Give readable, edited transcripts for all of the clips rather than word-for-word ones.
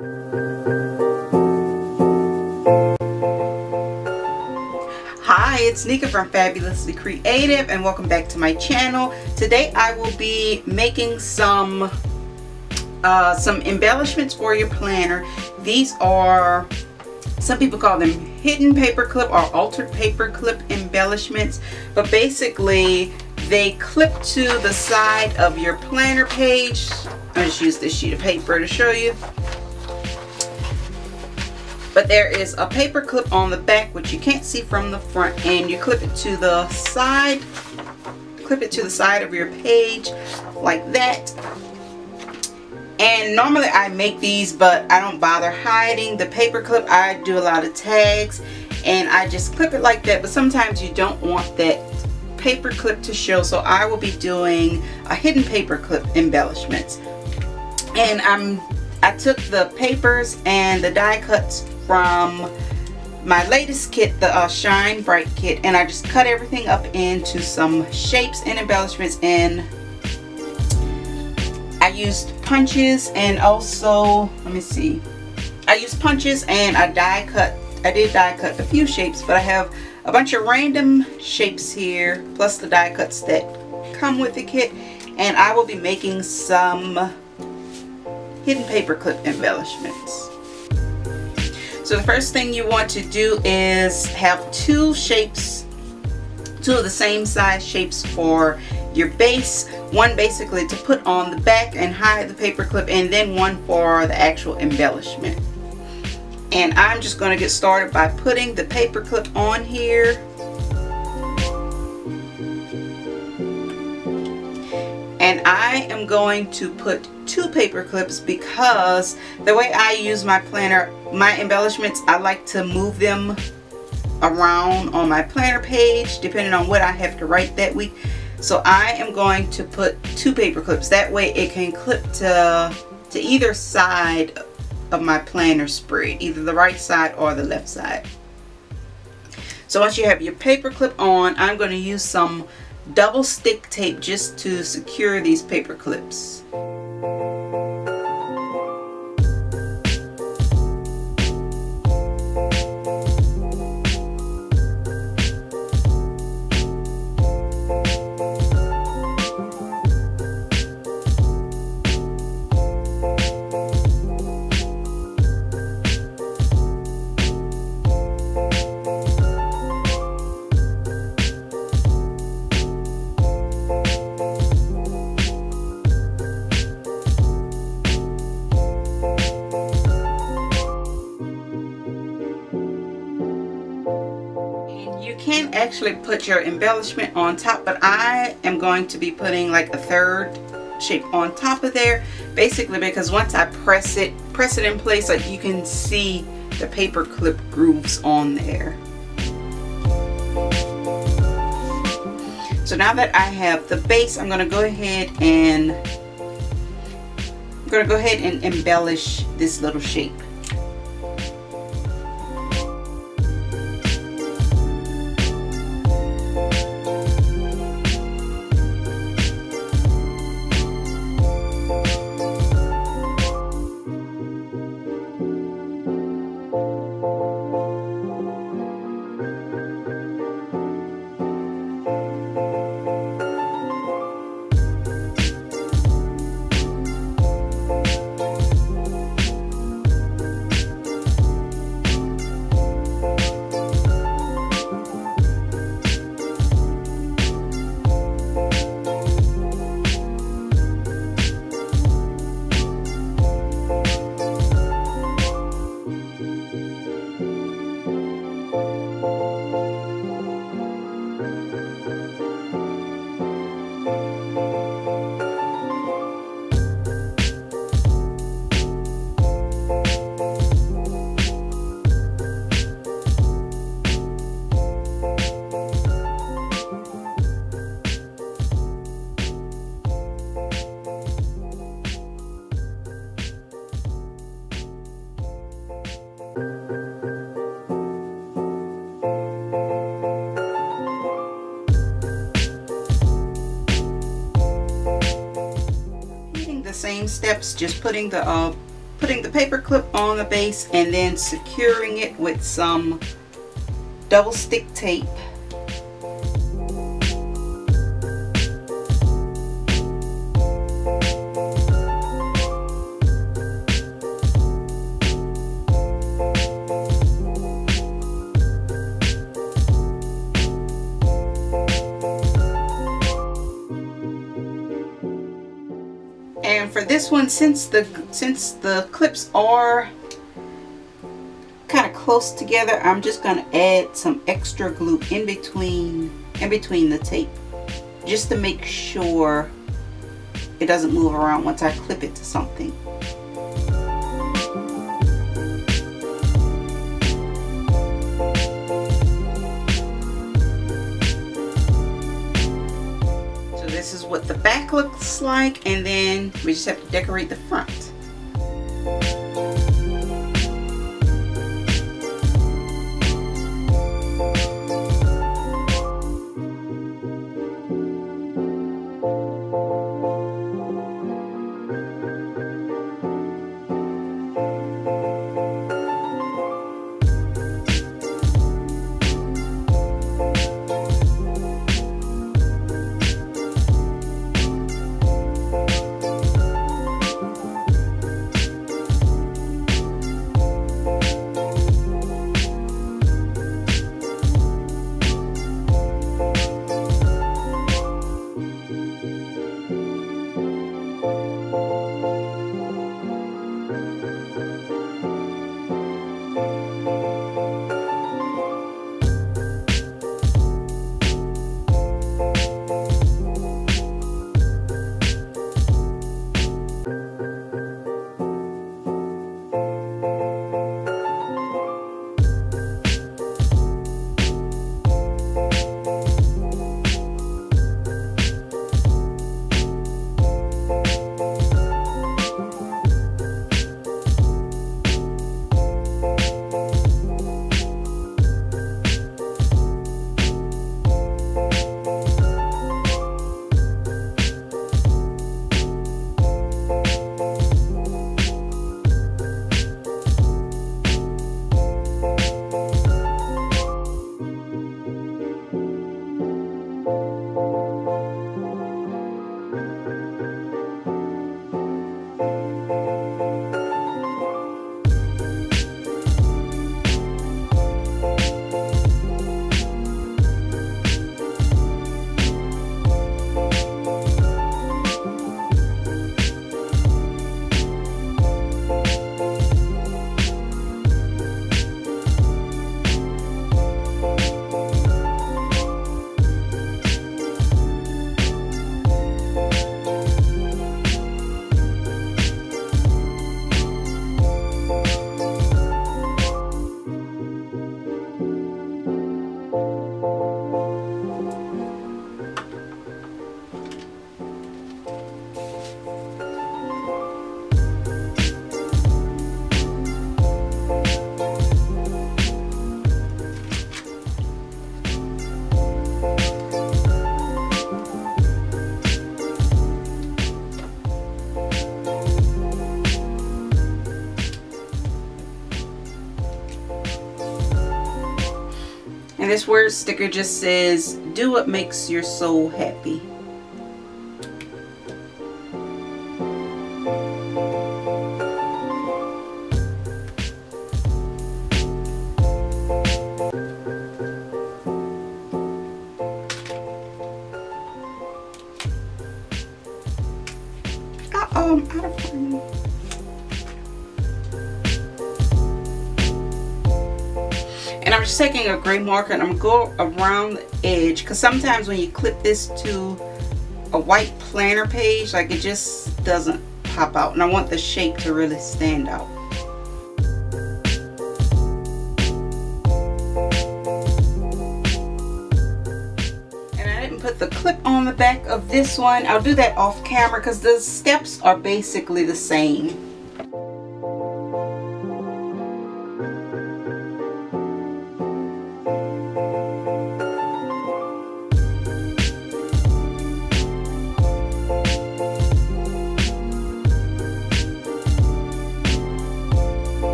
Hi, it's Nika from Fabulously Creative and welcome back to my channel. Today I will be making some embellishments for your planner. These are, some people call them hidden paper clip or altered paper clip embellishments, but basically they clip to the side of your planner page. I'll just use this sheet of paper to show you. But there is a paper clip on the back which you can't see from the front, and you clip it to the side. Clip it to the side of your page like that. And normally I make these, but I don't bother hiding the paper clip. I do a lot of tags and I just clip it like that, but sometimes you don't want that paper clip to show, so I will be doing a hidden paper clip embellishments. And I took the papers and the die cuts from my latest kit, the Shine Bright kit, and I just cut everything up into some shapes and embellishments, and I used punches and also, let me see, I used punches and I did die cut a few shapes, but I have a bunch of random shapes here plus the die cuts that come with the kit, and I will be making some hidden paper clip embellishments. So the first thing you want to do is have two of the same size shapes for your base. One basically to put on the back and hide the paper clip, and then one for the actual embellishment. And I'm just going to get started by putting the paper clip on here. And I am going to put two paper clips because the way I use my planner, my embellishments, I like to move them around on my planner page depending on what I have to write that week. So I am going to put two paper clips. That way it can clip to either side of my planner spread, either the right side or the left side. So once you have your paper clip on, I'm going to use some double stick tape just to secure these paper clips. You can actually put your embellishment on top, but I am going to be putting like a third shape on top of there, basically because once I press it in place, like you can see the paper clip grooves on there. So now that I have the base, I'm going to go ahead and embellish this little shape. same steps, just putting the putting the paper clip on the base and then securing it with some double stick tape. And for this one, since the clips are kind of close together, I'm just going to add some extra glue in between the tape, just to make sure it doesn't move around once I clip it to something. This is what the back looks like, and then we just have to decorate the front. And this word sticker just says, "Do what makes your soul happy." I'm out of frame. And I'm just taking a gray marker and I'm going to go around the edge, because sometimes when you clip this to a white planner page, like, it just doesn't pop out, and I want the shape to really stand out. And I didn't put the clip on the back of this one. I'll do that off camera because the steps are basically the same.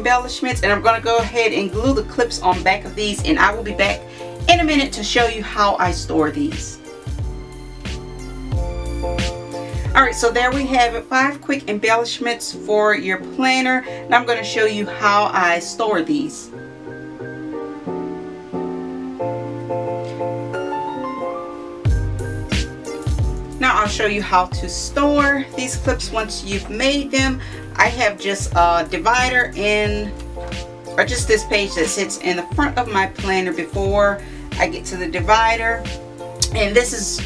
embellishments, and I'm going to go ahead and glue the clips on back of these, and I will be back in a minute to show you how I store these. Alright, so there we have it, 5 quick embellishments for your planner. Now I'm going to show you how I store these. Now I'll show you how to store these clips once you've made them. I have just a divider or just this page that sits in the front of my planner before I get to the divider. And this is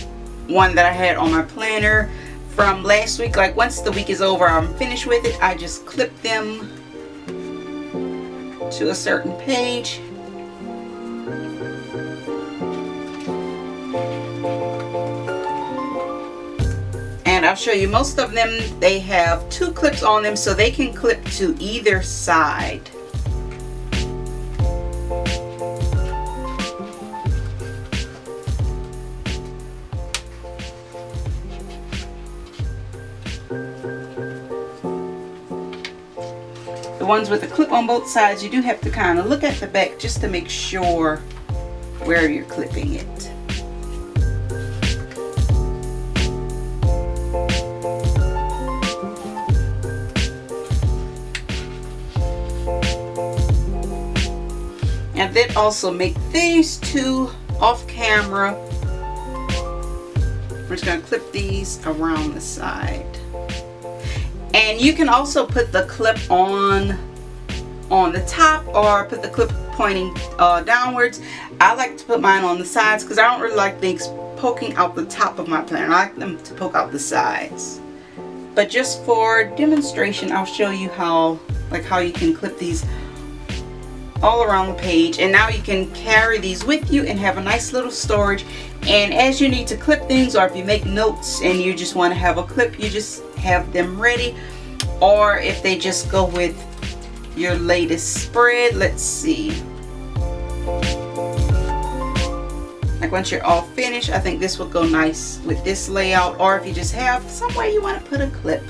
one that I had on my planner from last week. Like once the week is over, I'm finished with it, I just clip them to a certain page. And I'll show you, most of them, they have 2 clips on them, so they can clip to either side. The ones with the clip on both sides, you do have to kind of look at the back just to make sure where you're clipping it. And then also make these 2 off camera. We're just going to clip these around the side. And you can also put the clip on the top, or put the clip pointing downwards. I like to put mine on the sides because I don't really like things poking out the top of my planner. I like them to poke out the sides. But just for demonstration, I'll show you how you can clip these all around the page. And now you can carry these with you and have a nice little storage. And as you need to clip things, or if you make notes and you just want to have a clip, you just have them ready. Or if they just go with your latest spread, let's see. Like once you're all finished, I think this will go nice with this layout. Or if you just have somewhere you want to put a clip.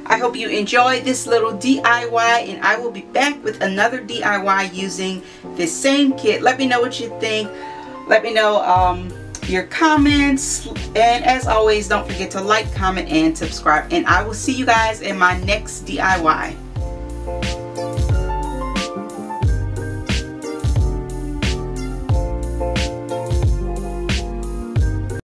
I hope you enjoyed this little DIY, and I will be back with another DIY using this same kit. Let me know what you think. Let me know your comments, and as always, don't forget to like, comment, and subscribe, and I will see you guys in my next DIY.